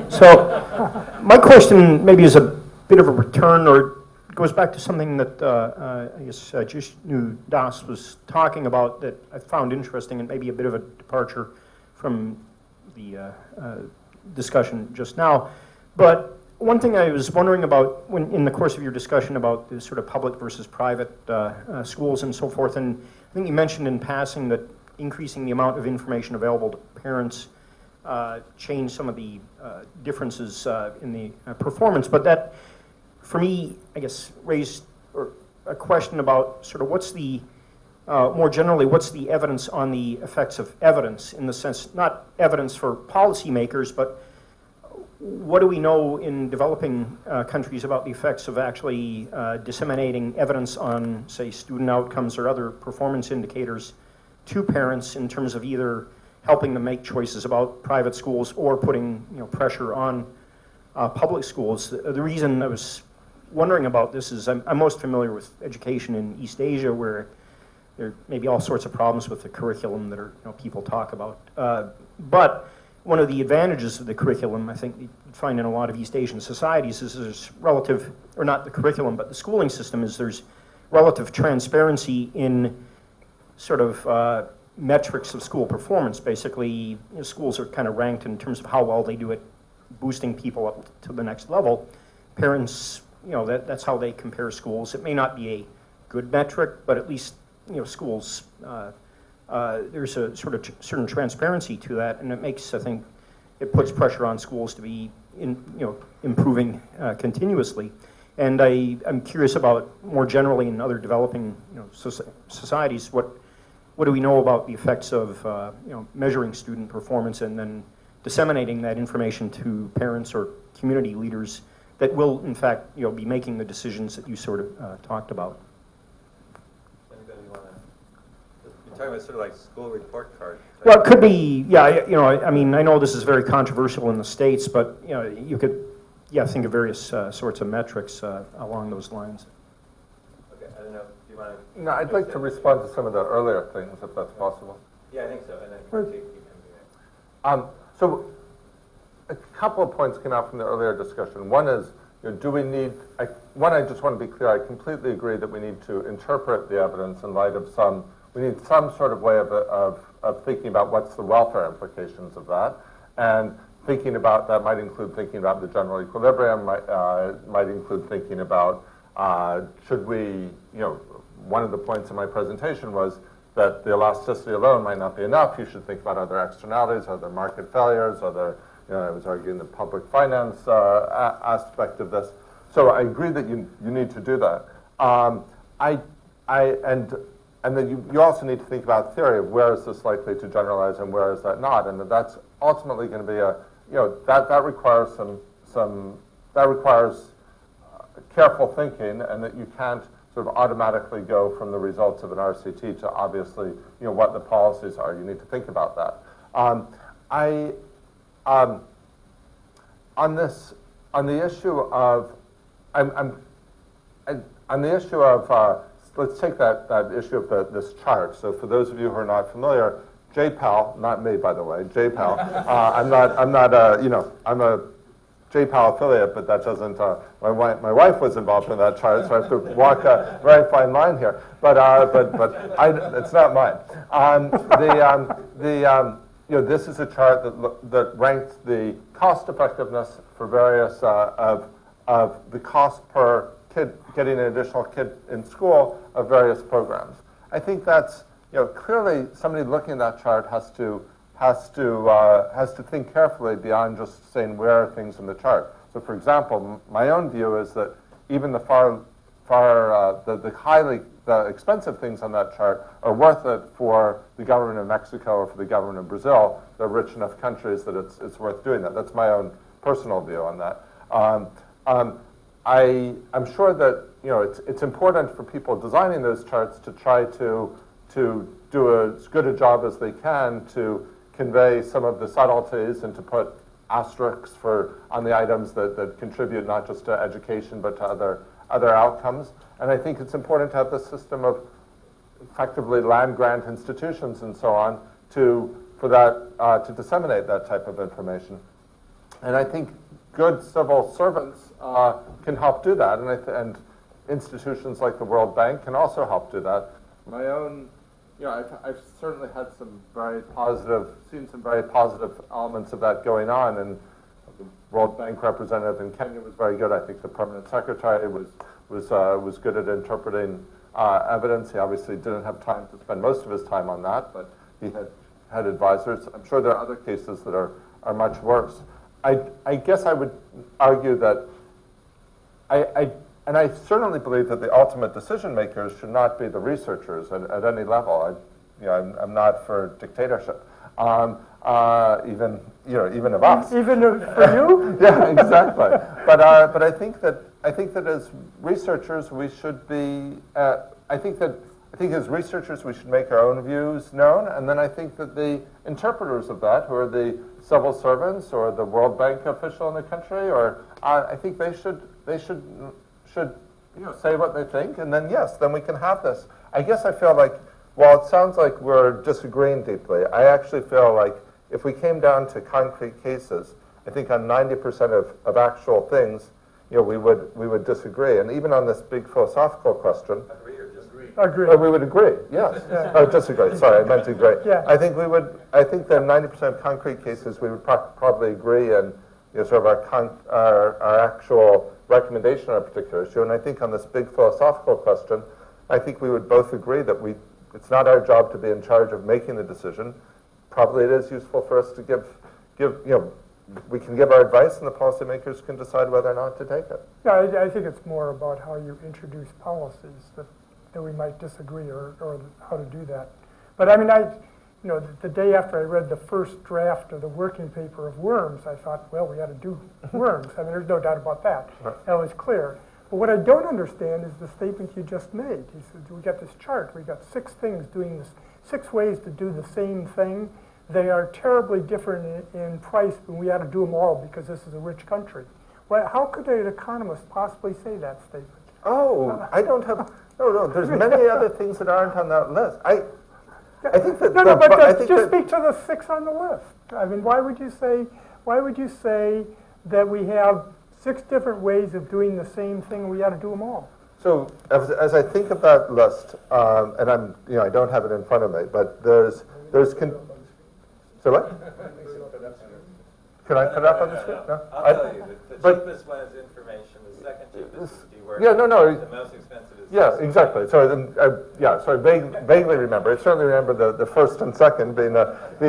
So my question maybe is a bit of a return, or goes back to something that I guess Jishnu Das was talking about that I found interesting, and maybe a bit of a departure from the discussion just now. But one thing I was wondering about when in the course of your discussion about the sort of public versus private schools and so forth, and I think you mentioned in passing that increasing the amount of information available to parents change some of the differences in the performance, but that, for me, I guess, raised a question about sort of what's the, more generally, what's the evidence on the effects of evidence, in the sense, not evidence for policymakers, but what do we know in developing countries about the effects of actually disseminating evidence on, say, student outcomes or other performance indicators to parents in terms of either helping them make choices about private schools or putting pressure on public schools? The reason I was wondering about this is I'm most familiar with education in East Asia, where there may be all sorts of problems with the curriculum that people talk about. But one of the advantages of the curriculum, I think you find in a lot of East Asian societies, is there's relative, or not the curriculum, but the schooling system, is there's relative transparency in sort of metrics of school performance. Basically, schools are kind of ranked in terms of how well they do at boosting people up to the next level. Parents, that's how they compare schools. It may not be a good metric, but at least schools, there's a sort of certain transparency to that, and it makes, I think, it puts pressure on schools to be improving continuously. And I'm curious about, more generally in other developing societies, what do we know about the effects of measuring student performance and then disseminating that information to parents or community leaders that will, in fact, be making the decisions that you sort of talked about? Anybody want to? You're talking about sort of like school report card. Well, it could be, yeah. I mean, I know this is very controversial in the States, but you could, think of various sorts of metrics along those lines. Okay, I don't know. Do you want to? No, I'd like to respond to some of the earlier things, if that's possible. Yeah, I think so. And then keep coming back. So a couple of points came out from the earlier discussion. One is, do we need, I just want to be clear, I completely agree that we need to interpret the evidence in light of we need some sort of way of thinking about what's the welfare implications of that. And thinking about that might include thinking about the general equilibrium, might include thinking about should we, one of the points in my presentation was that the elasticity alone might not be enough. You should think about other externalities, other market failures, other, I was arguing the public finance aspect of this. So I agree that you need to do that. And then you also need to think about theory of where is this likely to generalize and where is that not, and that's ultimately going to be that requires that requires careful thinking, and that you can't sort of automatically go from the results of an RCT to obviously what the policies are. You need to think about that. On the issue of let's take that issue of this chart. So for those of you who are not familiar, JPAL, not me by the way, JPAL. I'm a JPAL affiliate, but that doesn't. My wife was involved in that chart, so I have to walk a very fine line here. But it's not mine. This is a chart that ranked the cost effectiveness for various of the cost per kid getting an additional kid in school of various programs. I think that's clearly somebody looking at that chart has to think carefully beyond just saying where are things in the chart. So, for example, my own view is that even the the expensive things on that chart are worth it for the government of Mexico or for the government of Brazil. They're rich enough countries that it's worth doing that. That's my own personal view on that. I'm sure that it's important for people designing those charts to try to do as good a job as they can to convey some of the subtleties and to put asterisks on the items that contribute not just to education but to other outcomes. And I think it's important to have this system of effectively land grant institutions and so on to disseminate that type of information. And I think good civil servants can help do that, and institutions like the World Bank can also help do that. My own, I've certainly had seen some very positive elements of that going on, and the World Bank representative in Kenya was very good. I think the permanent secretary was good at interpreting evidence. He obviously didn't have time to spend most of his time on that, but he had advisors. I'm sure there are other cases that are much worse. I guess I would argue that and I certainly believe that the ultimate decision makers should not be the researchers at any level. I'm not for dictatorship, even of us. Even for you? Yeah, exactly. But I think that as researchers we should be. I think as researchers we should make our own views known, and then I think that the interpreters of that, who are the civil servants or the World Bank official in the country, or I think they should say what they think, and then then we can have this. I guess I feel like, while it sounds like we're disagreeing deeply, I actually feel like if we came down to concrete cases, I think on 90% of actual things, we would disagree. And even on this big philosophical question, Agree or disagree? Agree. we would agree. Yes. Yeah. Oh, disagree. Sorry, I meant to agree. Yeah. I think that 90% of concrete cases we would probably agree, and sort of our actual recommendation on a particular issue. And I think on this big philosophical question, I think we would both agree that it's not our job to be in charge of making the decision. Probably it is useful for us to give we can give our advice, and the policymakers can decide whether or not to take it. Yeah, I think it's more about how you introduce policies that we might disagree, or how to do that. But I mean, the day after I read the first draft of the working paper of worms, I thought, well, we ought to do worms. I mean, there's no doubt about that. Right. That was clear. But what I don't understand is the statement you just made. You said, we got this chart. We got 6 things doing this, 6 ways to do the same thing. They are terribly different in price, but we ought to do them all because this is a rich country. Well, how could an economist possibly say that statement? Oh, I don't have. No. There's many other things that aren't on that list. I think that. Just speak to the 6 on the list. I mean, why would you say that we have 6 different ways of doing the same thing? We ought to do them all. So as I think of that list, and I don't have it in front of me, but there's. So what? Can I put it up on the screen? No. I'll tell you. The cheapest one is information. The second cheapest is deworking. Yeah, no. The most expensive is. Yeah, exactly. So I vaguely remember. I certainly remember the first and second being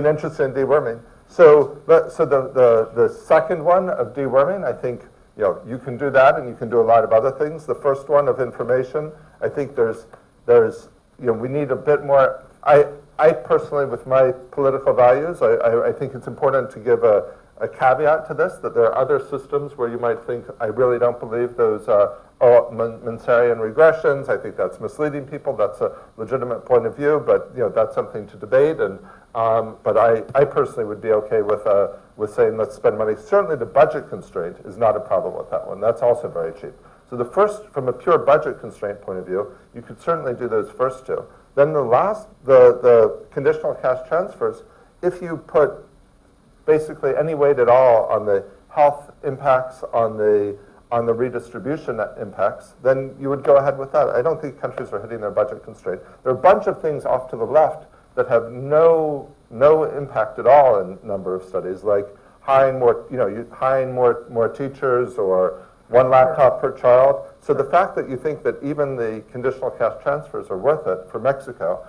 interested in deworming. So the second one of deworming, I think you can do that, and you can do a lot of other things. The first one of information, I think there's we need a bit more. I personally, with my political values, I think it's important to give a caveat to this, that there are other systems where you might think, I really don't believe those Mansarian regressions. I think that's misleading people. That's a legitimate point of view, but that's something to debate. And but I personally would be okay with saying let's spend money. Certainly, the budget constraint is not a problem with that one. That's also very cheap. So the first, from a pure budget constraint point of view, you could certainly do those first 2. Then the conditional cash transfers, if you put basically any weight at all on the health impacts, on the redistribution impacts, then you would go ahead with that. I don't think countries are hitting their budget constraint. There are a bunch of things off to the left that have no impact at all in a number of studies, like hiring more teachers, or 1 laptop per child. So the fact that you think that even the conditional cash transfers are worth it for Mexico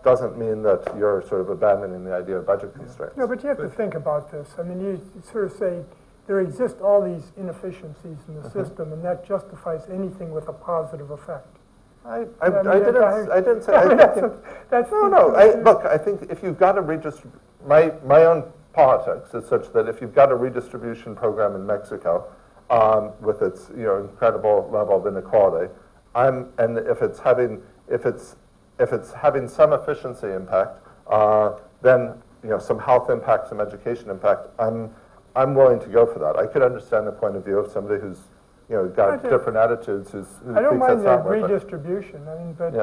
doesn't mean that you're sort of abandoning the idea of budget constraints. No, but you have to think about this. I mean, you sort of say there exist all these inefficiencies in the system, and that justifies anything with a positive effect. I didn't say. Look, I think if you've got a my own politics is such that if you've got a redistribution program in Mexico, with its incredible level of inequality, and if it's having some efficiency impact, then some health impact, some education impact, I'm willing to go for that. I could understand the point of view of somebody who's got different attitudes. I don't mind the redistribution. I mean, but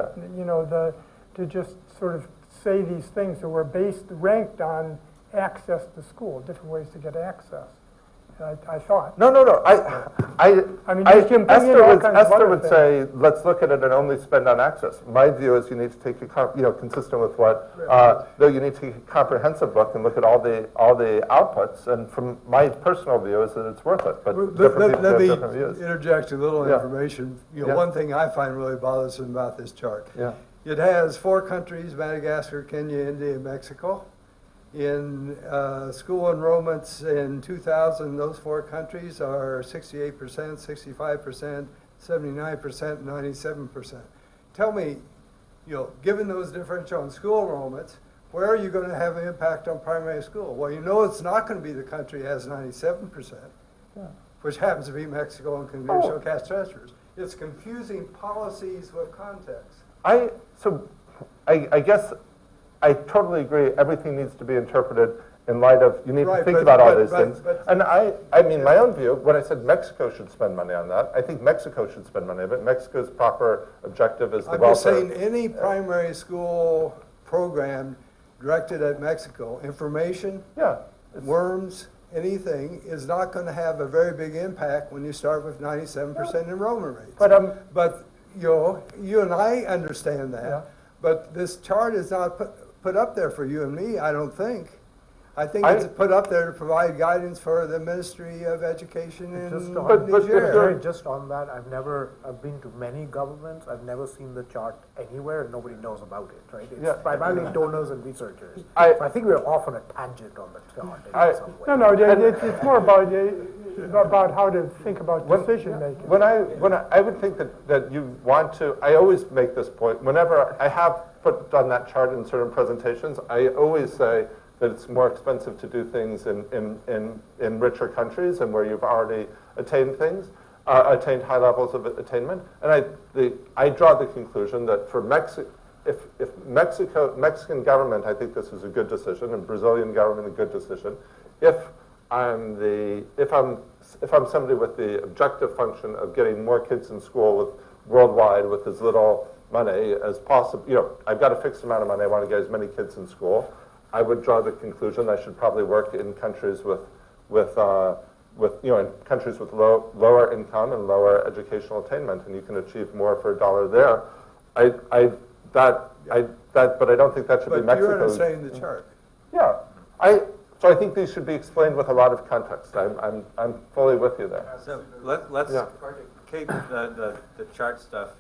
to just sort of say these things that were ranked on access to school, different ways to get access. I thought. No. I mean, you can bring in all kinds of Esther other would things. say, let's look at it and only spend on access. My view is you need to take consistent with what, though you need to take a comprehensive look and look at all the outputs. And from my personal view is that it's worth it, but different people have different views. Let me interject a little Yeah. information. Yeah. One thing I find really bothersome about this chart. Yeah. It has 4 countries, Madagascar, Kenya, India, and Mexico. In school enrollments in 2000, those 4 countries are 68%, 65%, 79%, 97%. Tell me, given those differential in school enrollments, where are you going to have an impact on primary school? Well, it's not going to be the country that has 97%, which happens to be Mexico and conventional caste treasurers. It's confusing policies with context. I guess I totally agree. Everything needs to be interpreted in light of, you need to think about all these things. And I mean, my own view, when I said Mexico should spend money on that, I think Mexico should spend money, but Mexico's proper objective is the I'm welfare. just saying any primary school program directed at Mexico, information, worms, anything, is not going to have a very big impact when you start with 97% enrollment rates. But you and I understand that, but this chart is not put up there for you and me, I don't think. I think it's put up there to provide guidance for the Ministry of Education in Nigeria. Just on that, I've been to many governments, I've never seen the chart anywhere, and nobody knows about it, right? It's primarily donors and researchers. So I think we're off on a tangent on the chart in some way. No, it's more about how to think about decision making. When I would think that you want to, I always make this point, whenever I have put on that chart in certain presentations, I always say that it's more expensive to do things in richer countries and where you've already attained things, attained high levels of attainment. And I draw the conclusion that for Mexican government, I think this is a good decision, and Brazilian government a good decision. If I'm somebody with the objective function of getting more kids in school worldwide with as little money as possible, I've got a fixed amount of money, I want to get as many kids in school, I would draw the conclusion I should probably work in countries with countries with lower income and lower educational attainment, and you can achieve more for a dollar there. But I don't think that should be Mexico. But you're understanding the chart. Yeah, so I think these should be explained with a lot of context. I'm fully with you there. So let's keep the chart stuff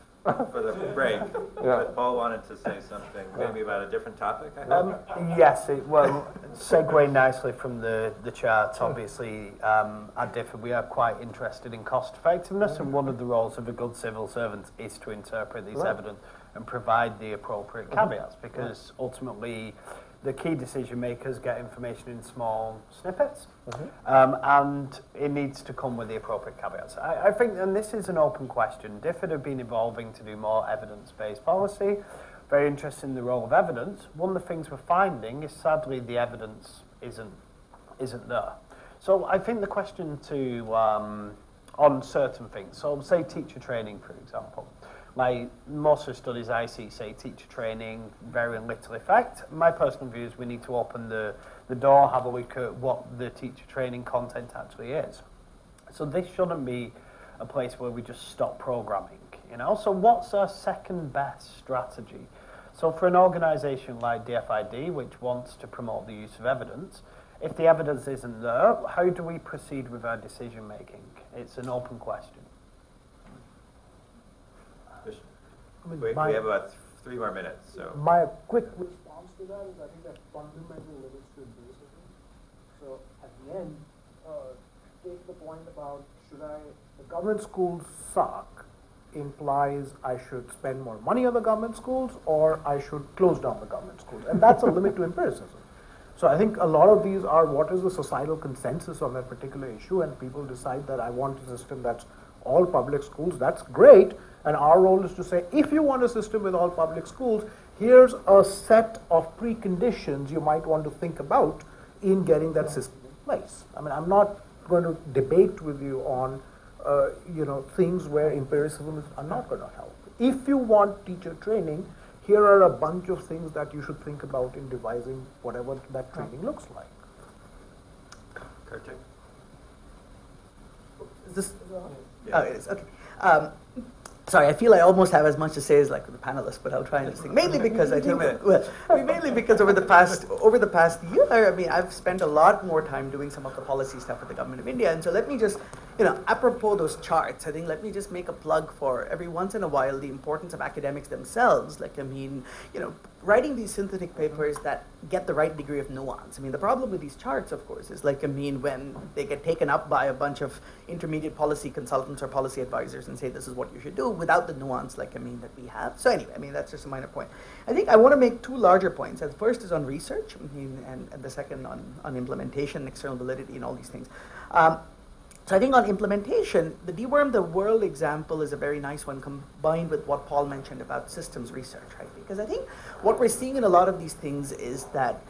for the break. But Paul wanted to say something, maybe about a different topic, I hope. Yes, it will segue nicely from the charts. Obviously, at DIFA we are quite interested in cost effectiveness, and one of the roles of a good civil servant is to interpret these evidence and provide the appropriate caveats, because ultimately the key decision makers get information in small snippets, and it needs to come with the appropriate caveats. I think, and this is an open question, DFID have been evolving to do more evidence-based policy. Very interested in the role of evidence. One of the things we're finding is sadly the evidence isn't there. So I think the question on certain things, so say teacher training, for example. Like most of the studies I see say teacher training, very little effect. My personal view is we need to open the door, have a look at what the teacher training content actually is. So this shouldn't be a place where we just stop programming, So what's our second best strategy? So for an organisation like DFID, which wants to promote the use of evidence, if the evidence isn't there, how do we proceed with our decision making? It's an open question. We have about 3 more minutes, so. My quick response to that is I think that fundamental limits to empiricism. So at the end, take the point about the government schools suck implies I should spend more money on the government schools or I should close down the government schools. And that's a limit to empiricism. So I think a lot of these are what is the societal consensus on that particular issue, and people decide that I want a system that's all public schools. That's great. And our role is to say, if you want a system with all public schools, here's a set of preconditions you might want to think about in getting that system in place. I mean, I'm not going to debate with you on, things where empiricism are not going to help. If you want teacher training, here are a bunch of things that you should think about in devising whatever that training looks like. Kartik? Is this? Oh, it is. Okay. Sorry, I feel I almost have as much to say as like the panelists, but I'll try and just think. Mainly because I think, mainly because over the past year, I mean, I've spent a lot more time doing some of the policy stuff with the government of India, and so let me just, apropos those charts, I think let me just make a plug for every once in a while the importance of academics themselves. Like, I mean, writing these synthetic papers that get the right degree of nuance. I mean, the problem with these charts, of course, is like, I mean, when they get taken up by a bunch of intermediate policy consultants or policy advisors and say this is what you should do without the nuance, like, I mean, that we have. So anyway, I mean, that's just a minor point. I think I want to make two larger points. The first is on research, and the second on implementation, external validity, and all these things. So I think on implementation, the deworm the world example is a very nice one combined with what Paul mentioned about systems research, right? Because I think what we're seeing in a lot of these things is that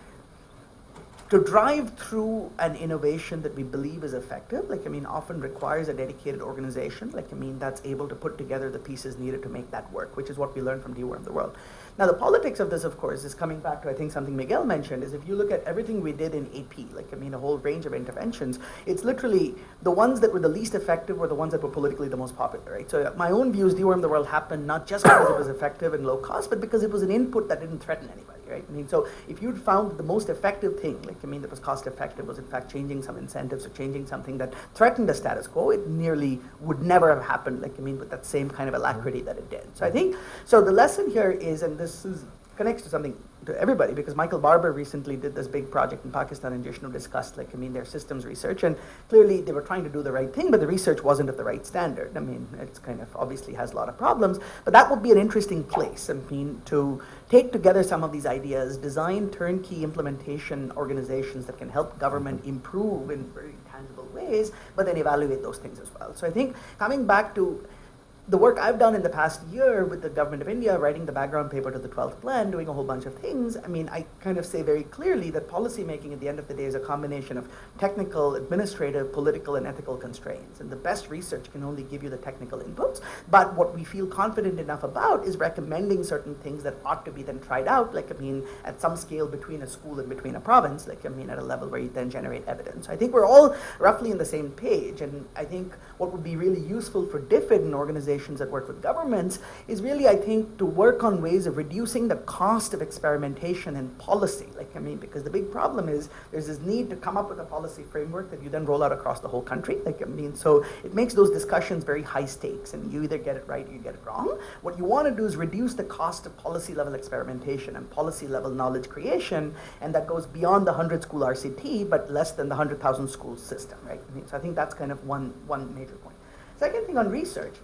to drive through an innovation that we believe is effective, like, I mean, often requires a dedicated organization, like, I mean, that's able to put together the pieces needed to make that work, which is what we learned from deworm the world. Now, the politics of this, of course, is coming back to, I think, something Miguel mentioned, is if you look at everything we did in AP, like, I mean, a whole range of interventions, it's literally the ones that were the least effective were the ones that were politically the most popular, right? So my own view is deworm the world happened not just because it was effective and low cost, but because it was an input that didn't threaten anybody, right? I mean, so if you'd found the most effective thing, like, I mean, that was cost effective was in fact changing some incentives or changing something that threatened the status quo, it nearly would never have happened, like, I mean, with that same kind of alacrity that it did. So I think, so the lesson here is, and this connects to something to everybody, because Michael Barber recently did this big project in Pakistan, and Jishnu discussed, like, I mean, their systems research, and clearly they were trying to do the right thing, but the research wasn't of the right standard. I mean, it's kind of obviously has a lot of problems, but that would be an interesting place, I mean, to take together some of these ideas, design turnkey implementation organizations that can help government improve in very tangible ways, but then evaluate those things as well. So I think coming back to the work I've done in the past year with the government of India, writing the background paper to the 12th plan, doing a whole bunch of things, I mean, I kind of say very clearly that policy making at the end of the day is a combination of technical, administrative, political, and ethical constraints. And the best research can only give you the technical inputs, but what we feel confident enough about is recommending certain things that ought to be then tried out, like, I mean, at some scale between a school and between a province, like, I mean, at a level where you then generate evidence. I think we're all roughly on the same page, and I think what would be really useful for DFID and organizations that work with governments is really, I think, to work on ways of reducing the cost of experimentation and policy. Like, I mean, because the big problem is there's this need to come up with a policy framework that you then roll out across the whole country. Like, I mean, so it makes those discussions very high stakes, and you either get it right or you get it wrong. What you want to do is reduce the cost of policy level experimentation and policy level knowledge creation, and that goes beyond the 100 school RCT, but less than the 100,000 school system, right? I mean, so I think that's kind of one major point. Second thing on research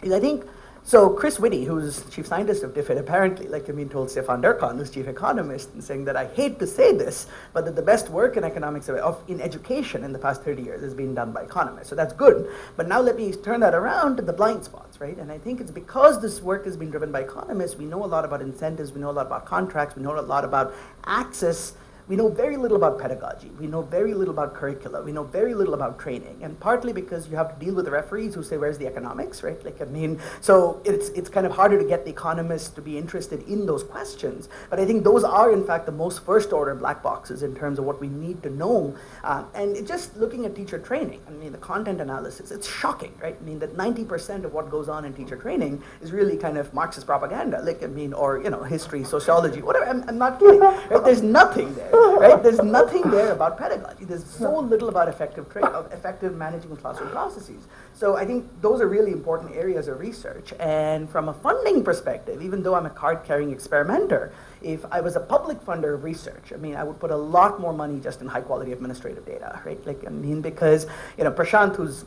is, I think, so Chris Whitty, who's chief scientist of DFID, apparently, like, I mean, told Stefan Durkheim, who's chief economist, and saying that I hate to say this, but that the best work in economics in education in the past 30 years has been done by economists. So that's good. But now let me turn that around to the blind spots, right? And I think it's because this work has been driven by economists, we know a lot about incentives, we know a lot about contracts, we know a lot about access. We know very little about pedagogy. We know very little about curricula. We know very little about training. And partly because you have to deal with the referees who say, where's the economics, right? Like, I mean, so it's kind of harder to get the economists to be interested in those questions. But I think those are, in fact, the most first order black boxes in terms of what we need to know. And just looking at teacher training, I mean, the content analysis, it's shocking, right? I mean, that 90% of what goes on in teacher training is really kind of Marxist propaganda, like, I mean, or, history, sociology, whatever. I'm not kidding, right? There's nothing there. Right? There's nothing there about pedagogy. There's so little about effective managing classroom processes. So I think those are really important areas of research. And from a funding perspective, even though I'm a card-carrying experimenter, if I was a public funder of research, I mean, I would put a lot more money just in high-quality administrative data, right? Like, I mean, because, Prashant, who's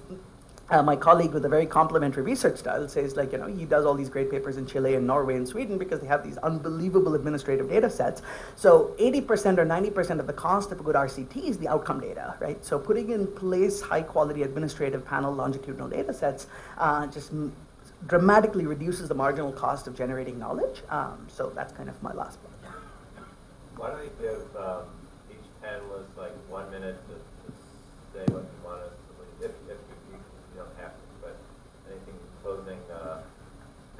my colleague with a very complementary research style, says, like, he does all these great papers in Chile and Norway and Sweden because they have these unbelievable administrative data sets. So 80% or 90% of the cost of a good RCT is the outcome data, right? So putting in place high quality administrative panel longitudinal data sets just dramatically reduces the marginal cost of generating knowledge. So that's kind of my last point. Why don't we give each panelist like 1 minute to say what you want us to believe, if you don't have to, but anything closing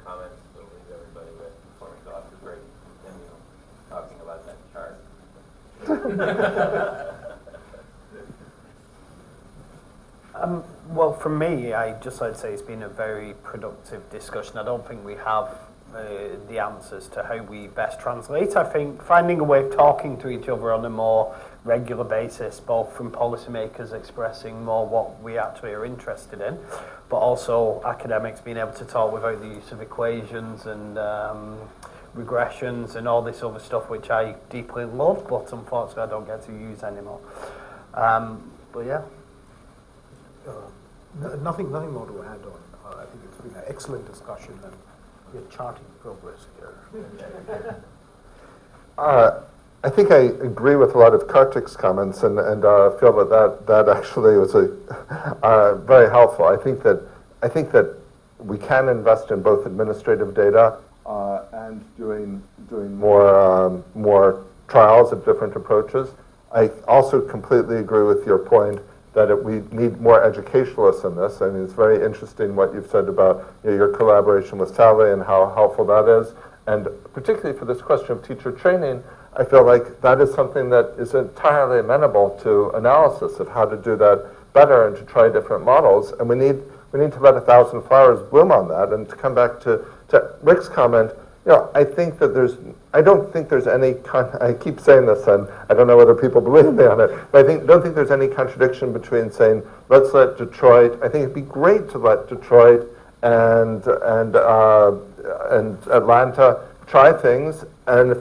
comments to leave everybody with before we go off to break, continue talking about that chart. Well, for me, I just like to say it's been a very productive discussion. I don't think we have the answers to how we best translate. I think finding a way of talking to each other on a more regular basis, both from policymakers expressing more what we actually are interested in, but also academics being able to talk without the use of equations and regressions and all this other stuff which I deeply love, but unfortunately I don't get to use anymore. But yeah. Nothing more to add on. I think it's been an excellent discussion, and we're charting progress here. I think I agree with a lot of Kartik's comments, and feel that actually was very helpful. I think that we can invest in both administrative data and doing more trials of different approaches. I also completely agree with your point that we need more educationalists in this. I mean, it's very interesting what you've said about your collaboration with Sally and how helpful that is. And particularly for this question of teacher training, I feel like that is something that is entirely amenable to analysis of how to do that better and to try different models. And we need to let 1,000 flowers bloom on that. And to come back to Rick's comment, I don't think there's any, I keep saying this and I don't know whether people believe me on it, but I don't think there's any contradiction between saying, let's let Detroit, I think it'd be great to let Detroit and Atlanta try things, and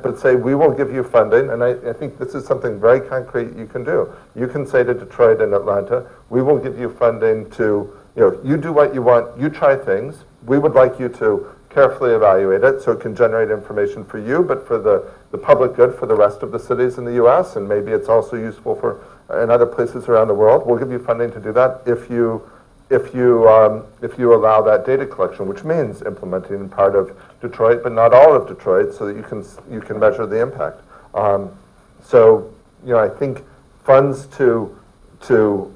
but say, we will give you funding, and I think this is something very concrete you can do. You can say to Detroit and Atlanta, we will give you funding to, you do what you want, you try things, we would like you to carefully evaluate it so it can generate information for you, but for the public good for the rest of the cities in the U.S., and maybe it's also useful for in other places around the world. We'll give you funding to do that if you allow that data collection, which means implementing in part of Detroit, but not all of Detroit, so that you can measure the impact. I think funds to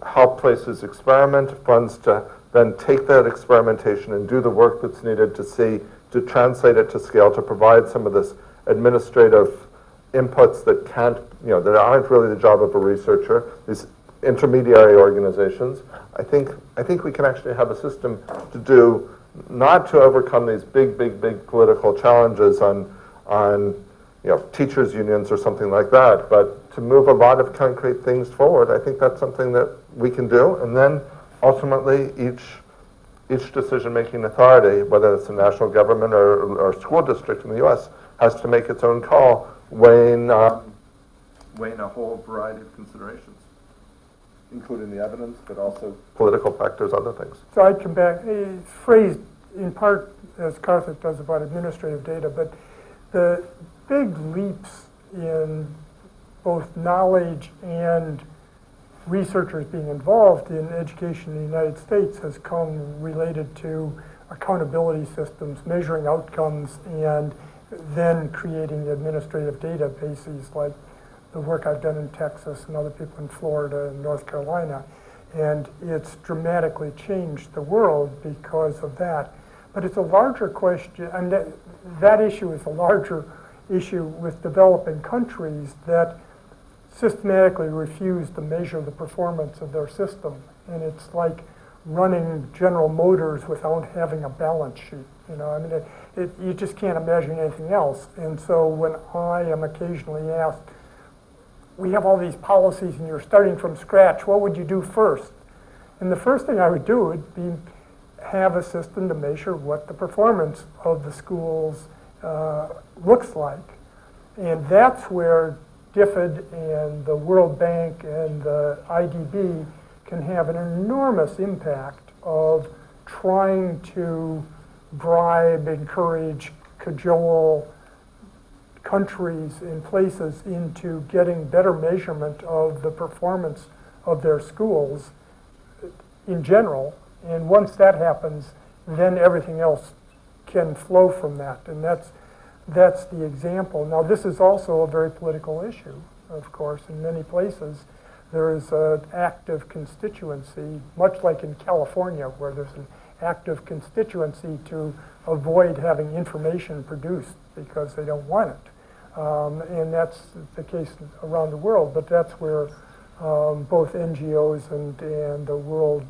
help places experiment, funds to then take that experimentation and do the work that's needed to translate it to scale, to provide some of this administrative inputs that that aren't really the job of a researcher, these intermediary organizations. I think we can actually have a system to do, not to overcome these big political challenges on teachers' unions or something like that, but to move a lot of concrete things forward. I think that's something that we can do, and then ultimately each decision-making authority, whether it's the national government or school district in the U.S., has to make its own call, weighing a whole variety of considerations, including the evidence, but also political factors, other things. So I'd come back, it's phrased in part as Karthik does about administrative data, but the big leaps in both knowledge and researchers being involved in education in the United States has come related to accountability systems, measuring outcomes, and then creating administrative databases like the work I've done in Texas and other people in Florida and North Carolina. And it's dramatically changed the world because of that. But it's a larger question, and that issue is a larger issue with developing countries that systematically refuse to measure the performance of their system. And it's like running General Motors without having a balance sheet. You just can't imagine anything else. And so when I am occasionally asked, we have all these policies and you're starting from scratch, what would you do first? And the first thing I would do would be have a system to measure what the performance of the schools looks like. And that's where DFID and the World Bank and the IDB can have an enormous impact of trying to bribe, encourage, cajole countries and places into getting better measurement of the performance of their schools in general. And once that happens, then everything else can flow from that. And that's the example. Now, this is also a very political issue, of course. In many places, there is an active constituency, much like in California, where there's an active constituency to avoid having information produced because they don't want it. And that's the case around the world, but that's where both NGOs and the world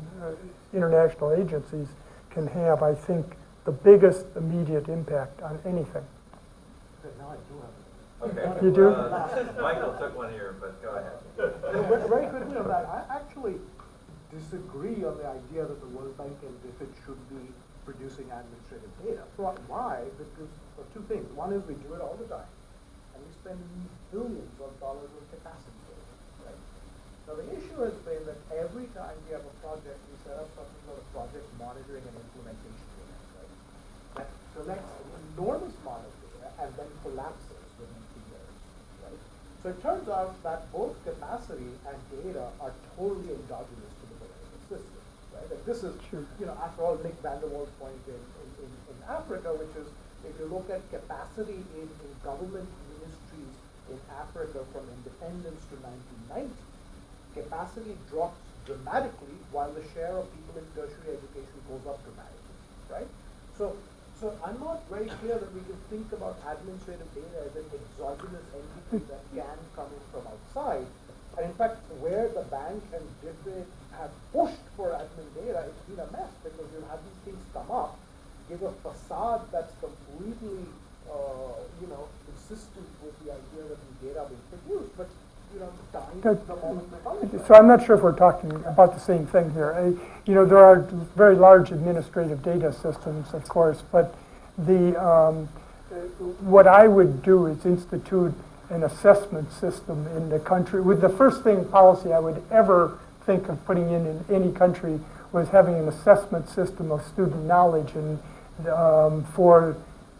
international agencies can have, I think, the biggest immediate impact on anything. Okay, now I do have it. Okay. You do? Michael took one here, but go ahead. Very quickly on that, I actually disagree on the idea that the World Bank and DFID should be producing administrative data. Why? Because of two things. One is we do it all the time, and we spend billions of dollars on capacity building, right? Now the issue has been that every time we have a project, we set up something called a project monitoring and implementation unit, right? That collects an enormous amount of data and then collapses within 2 years, right? So it turns out that both capacity and data are totally endogenous to the political system, right? Like this is, after all, Nick van der Waal's point in Africa, which is if you look at capacity in government ministries in Africa from independence to 1990, capacity drops dramatically while the share of people in tertiary education goes up dramatically, right? So I'm not very clear that we can think about administrative data as an exogenous entity that can come in from outside. And in fact, where the bank and DFID have pushed for admin data, it's been a mess because you'll have these things come up, give a facade that's completely, consistent with the idea that the data being produced, but dying the moment they publish it. So I'm not sure if we're talking about the same thing here. There are very large administrative data systems, of course, but what I would do is institute an assessment system in the country. With the first policy I would ever think of putting in any country was having an assessment system of student knowledge, and for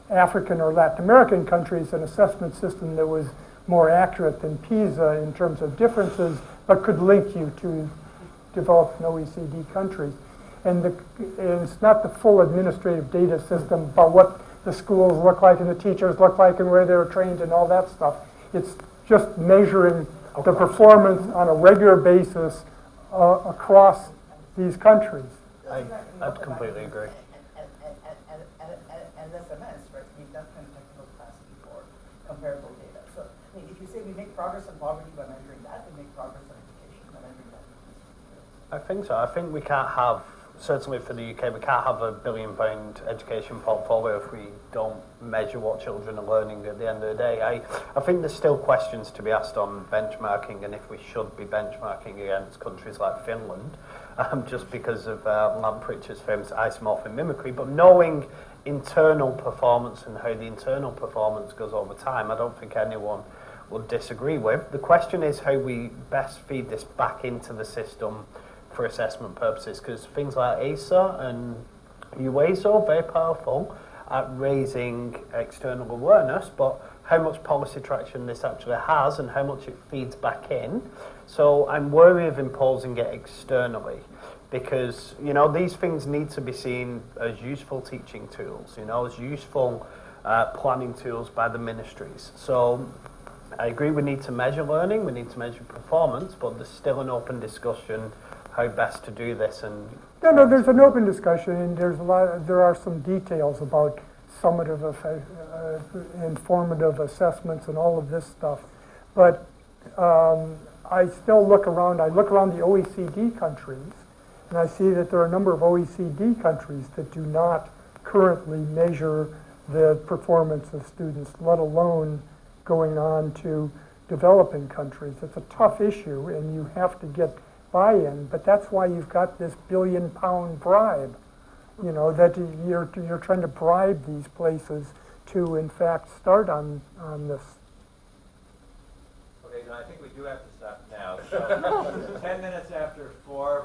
African or Latin American countries, an assessment system that was more accurate than PISA in terms of differences, but could link you to developed and OECD countries. And it's not the full administrative data system about what the schools look like and the teachers look like and where they're trained and all that stuff. It's just measuring the performance on a regular basis across these countries. I'd completely agree. And SMS, right, we've done kind of technical capacity for comparable data. So, if you say we make progress on poverty by measuring that, we make progress on education by measuring that. I think so. I think we can't have, certainly for the UK, we can't have £1 billion education portfolio if we don't measure what children are learning at the end of the day. I think there's still questions to be asked on benchmarking and if we should be benchmarking against countries like Finland, just because of Lamprecht's famous isomorphic mimicry. But knowing internal performance and how the internal performance goes over time, I don't think anyone would disagree with. The question is how we best feed this back into the system for assessment purposes, because things like ASA and UASO, very powerful at raising external awareness, but how much policy traction this actually has and how much it feeds back in. So I'm wary of imposing it externally, because these things need to be seen as useful teaching tools, as useful planning tools by the ministries. So I agree we need to measure learning, we need to measure performance, but there's still an open discussion how best to do this. And No, there's an open discussion, and there are some details about summative, informative assessments and all of this stuff. But I still look around the OECD countries, and I see that there are a number of OECD countries that do not currently measure the performance of students, let alone going on to developing countries. It's a tough issue, and you have to get buy-in, but that's why you've got this billion-pound bribe, that you're trying to bribe these places to, in fact, start on this. Okay, no, I think we do have to stop now. So 10 minutes after 4.